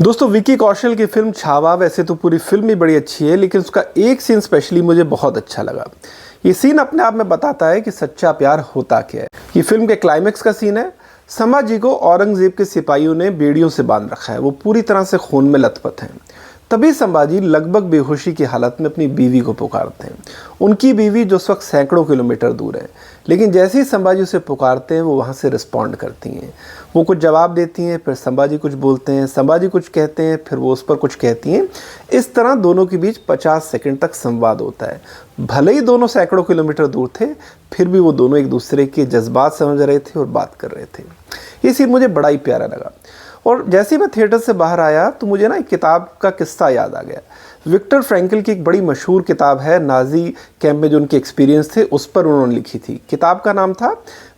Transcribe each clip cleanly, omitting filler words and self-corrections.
दोस्तों विकी कौशल की फिल्म छावा वैसे तो पूरी फिल्म ही बड़ी अच्छी है, लेकिन उसका एक सीन स्पेशली मुझे बहुत अच्छा लगा। ये सीन अपने आप में बताता है कि सच्चा प्यार होता क्या है। ये फिल्म के क्लाइमेक्स का सीन है। संभाजी को औरंगजेब के सिपाहियों ने बेड़ियों से बांध रखा है, वो पूरी तरह से खून में लथपथ हैं। तभी संभाजी लगभग बेहोशी की हालत में अपनी बीवी को पुकारते हैं। उनकी बीवी जो उस वक्त सैकड़ों किलोमीटर दूर है, लेकिन जैसे ही संभाजी उसे पुकारते हैं वो वहाँ से रिस्पॉन्ड करती हैं। वो कुछ जवाब देती हैं, फिर संभाजी कुछ बोलते हैं, संभाजी कुछ कहते हैं, फिर वो उस पर कुछ कहती हैं। इस तरह दोनों के बीच 50 सेकंड तक संवाद होता है। भले ही दोनों सैकड़ों किलोमीटर दूर थे, फिर भी वो दोनों एक दूसरे के जज्बात समझ रहे थे और बात कर रहे थे। ये सीन मुझे बड़ा ही प्यारा लगा। और जैसे ही मैं थिएटर से बाहर आया तो मुझे ना एक किताब का किस्सा याद आ गया। विक्टर फ्रैंकल की एक बड़ी मशहूर किताब है, नाजी कैंप में जो उनके एक्सपीरियंस थे उस पर उन्होंने लिखी थी। किताब का नाम था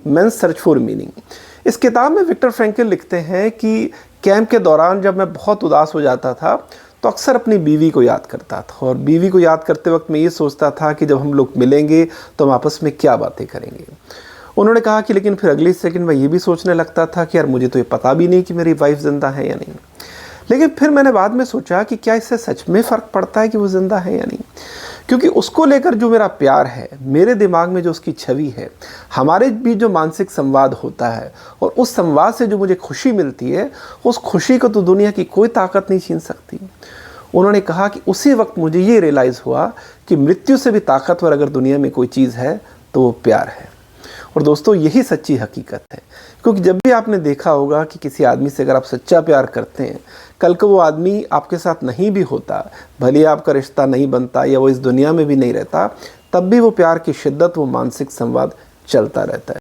मेंस सर्च फॉर मीनिंग। इस किताब में विक्टर फ्रैंकल लिखते हैं कि कैंप के दौरान जब मैं बहुत उदास हो जाता था तो अक्सर अपनी बीवी को याद करता था, और बीवी को याद करते वक्त मैं ये सोचता था कि जब हम लोग मिलेंगे तो हम आपस में क्या बातें करेंगे। उन्होंने कहा कि लेकिन फिर अगली सेकंड मैं ये भी सोचने लगता था कि यार मुझे तो ये पता भी नहीं कि मेरी वाइफ ज़िंदा है या नहीं। लेकिन फिर मैंने बाद में सोचा कि क्या इससे सच में फ़र्क पड़ता है कि वो ज़िंदा है या नहीं, क्योंकि उसको लेकर जो मेरा प्यार है, मेरे दिमाग में जो उसकी छवि है, हमारे बीच जो मानसिक संवाद होता है और उस संवाद से जो मुझे खुशी मिलती है, उस खुशी को तो दुनिया की कोई ताकत नहीं छीन सकती। उन्होंने कहा कि उसी वक्त मुझे ये रियलाइज़ हुआ कि मृत्यु से भी ताकतवर अगर दुनिया में कोई चीज़ है तो वो प्यार है। और दोस्तों यही सच्ची हकीकत है, क्योंकि जब भी आपने देखा होगा कि किसी आदमी से अगर आप सच्चा प्यार करते हैं, कल को वो आदमी आपके साथ नहीं भी होता, भले आपका रिश्ता नहीं बनता या वो इस दुनिया में भी नहीं रहता, तब भी वो प्यार की शिद्दत, वो मानसिक संवाद चलता रहता है।